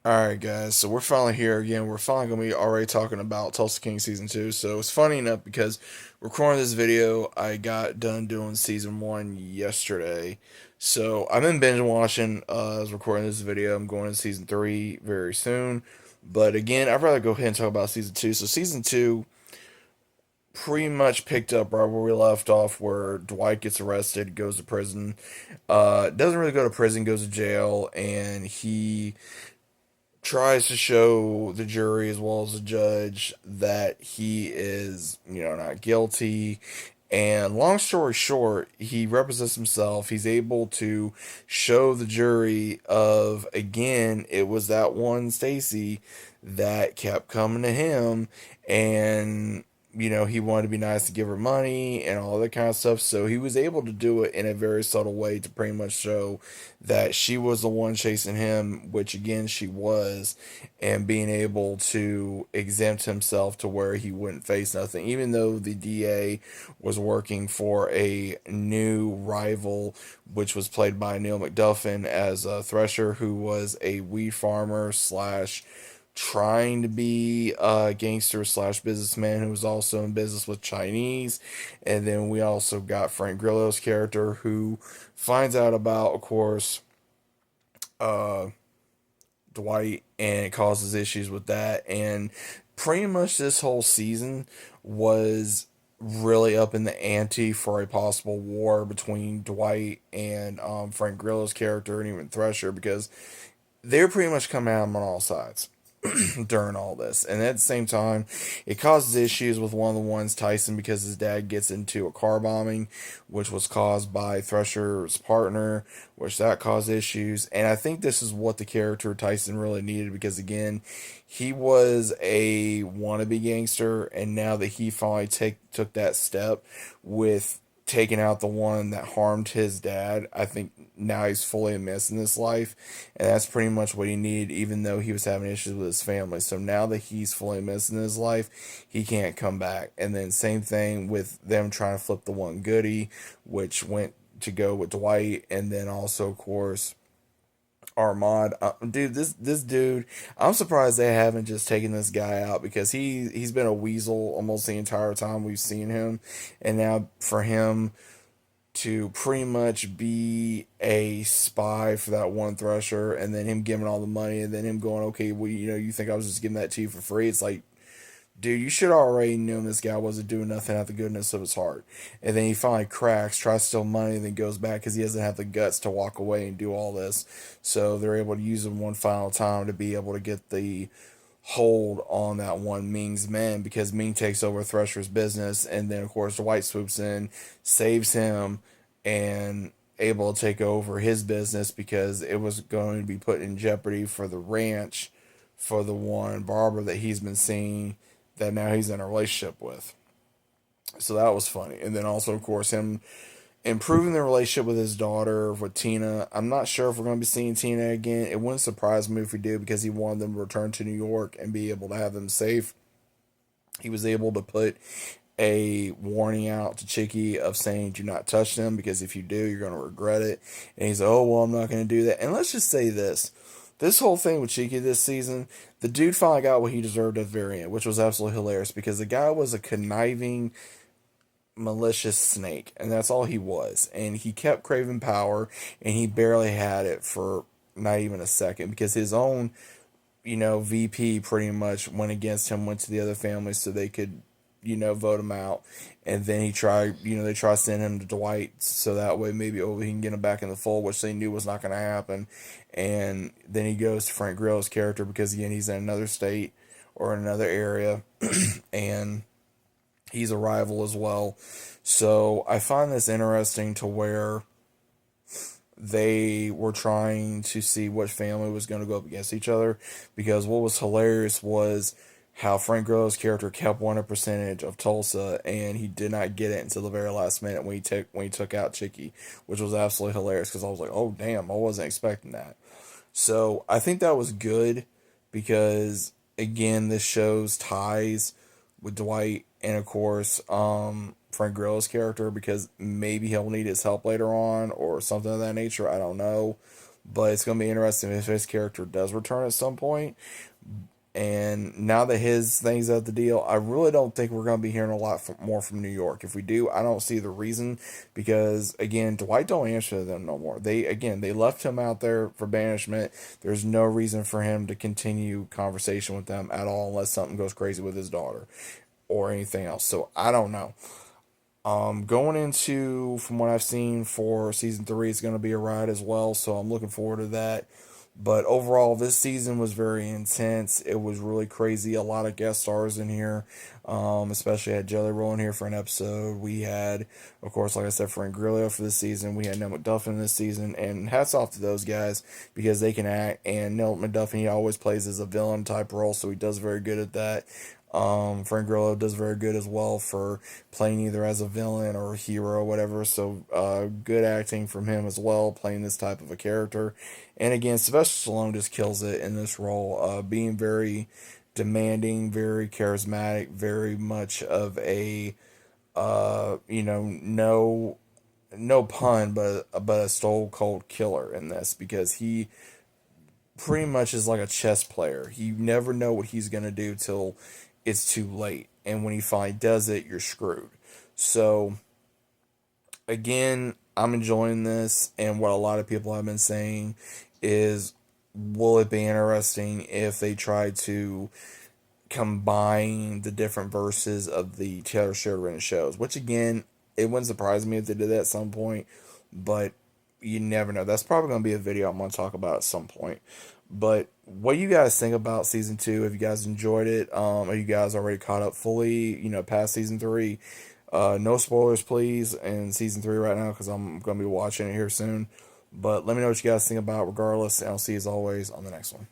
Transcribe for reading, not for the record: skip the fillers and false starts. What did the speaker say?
Alright, guys, so we're finally here again. We're finally going to be already talking about Tulsa King Season 2. So it's funny enough because recording this video, I got done doing Season 1 yesterday. So I've been binge watching as I was recording this video. I'm going to Season 3 very soon. But again, I'd rather go ahead and talk about Season 2. So Season 2 pretty much picked up right where we left off, where Dwight gets arrested, goes to prison. Doesn't really go to prison, goes to jail, and he tries to show the jury as well as the judge that he is, not guilty. And long story short, he represents himself. He's able to show the jury of, again, it was that one Stacy that kept coming to him, and he wanted to be nice to give her money and all that kind of stuff. So he was able to do it in a very subtle way to pretty much show that she was the one chasing him, which again she was, and being able to exempt himself to where he wouldn't face nothing, even though the DA was working for a new rival, which was played by Neil McDuffin as a Thresher, who was a weed farmer slash trying to be a gangster slash businessman who was also in business with Chinese. And then we also got Frank Grillo's character who finds out about, of course, uh, Dwight, and it causes issues with that. And pretty much this whole season was really up in the ante for a possible war between Dwight and Frank Grillo's character and even Thresher, because they're pretty much coming at him on all sides during all this. And at the same time, it causes issues with one of the ones, Tyson, because his dad gets into a car bombing, which was caused by Thresher's partner, which that caused issues. And I think this is what the character Tyson really needed, because again, he was a wannabe gangster, and now that he finally took that step with taking out the one that harmed his dad, I think now he's fully immersed in this life, and that's pretty much what he needed, even though he was having issues with his family. So now that he's fully immersed in his life, he can't come back. And then same thing with them trying to flip the one goodie, which went to go with Dwight, and then also, of course, Armand. Dude, this dude, I'm surprised they haven't just taken this guy out, because he's been a weasel almost the entire time we've seen him, and now for him to pretty much be a spy for that one Thresher, and then him giving all the money, and then him going, okay, well, you think I was just giving that to you for free? It's like, dude, you should already known this guy wasn't doing nothing out of the goodness of his heart. And then he finally cracks, tries to steal money, and then goes back because he doesn't have the guts to walk away and do all this. So they're able to use him one final time to be able to get the hold on that one Ming's men, because Ming takes over Thresher's business, and then of course Dwight swoops in, saves him, and able to take over his business because it was going to be put in jeopardy for the ranch for the one barber that he's been seeing that now he's in a relationship with. So that was funny. And then also, of course, him improving the relationship with his daughter, with Tina. I'm not sure if we're going to be seeing Tina again. It wouldn't surprise me if we do, because he wanted them to return to New York and be able to have them safe. He was able to put a warning out to Chicky of saying, do not touch them, because if you do, you're going to regret it. And he's like, oh, well, I'm not going to do that. And let's just say this whole thing with Cheeky this season, the dude finally got what he deserved at the very end, which was absolutely hilarious, because the guy was a conniving, malicious snake, and that's all he was. And he kept craving power, and he barely had it for not even a second, because his own, VP pretty much went against him, went to the other families so they could, vote him out. And then he tried, they tried to send him to Dwight so that way maybe he can get him back in the fold, which they knew was not going to happen. And then he goes to Frank Grillo's character, because again, he's in another state or in another area, and he's a rival as well. So I find this interesting to where they were trying to see what family was going to go up against each other, because what was hilarious was how Frank Grillo's character kept wanting a percentage of Tulsa, and he did not get it until the very last minute when he took out Chicky, which was absolutely hilarious, because I was like, oh damn, I wasn't expecting that. So I think that was good, because again, this shows ties with Dwight and of course Frank Grillo's character, because maybe he'll need his help later on or something of that nature. I don't know, but it's going to be interesting if his character does return at some point. And now that his thing's out the deal, I really don't think we're going to be hearing a lot more from New York. If we do, I don't see the reason because again, Dwight don't answer to them no more. They left him out there for banishment. There's no reason for him to continue conversation with them at all unless something goes crazy with his daughter or anything else. So I don't know. Going into from what I've seen for season three, it's going to be a ride as well. So I'm looking forward to that. But overall, this season was very intense. It was really crazy. A lot of guest stars in here, especially had Jelly Roll in here for an episode. We had, of course, like I said, Frank Grillo for this season. We had Neil McDuffin this season. And hats off to those guys because they can act. And Neil McDuffin, he always plays as a villain type role, so he does very good at that. Frank Grillo does very good as well for playing either as a villain or a hero or whatever. So, good acting from him as well, playing this type of a character. And again, Sylvester Stallone just kills it in this role, being very demanding, very charismatic, very much of a, no pun, but a stone cold killer in this because he pretty much is like a chess player. You never know what he's gonna do till it's too late, and when he finally does it, you're screwed. So again, I'm enjoying this, and what a lot of people have been saying is, will it be interesting if they try to combine the different verses of the Taylor Sheridan shows? Which again, it wouldn't surprise me if they did that at some point, but you never know. That's probably going to be a video I'm going to talk about at some point. But what do you guys think about season two? Have you guys enjoyed it? Are you guys already caught up fully, past season three? No spoilers, please, in season three right now because I'm going to be watching it here soon. But let me know what you guys think about regardless, and I'll see you as always on the next one.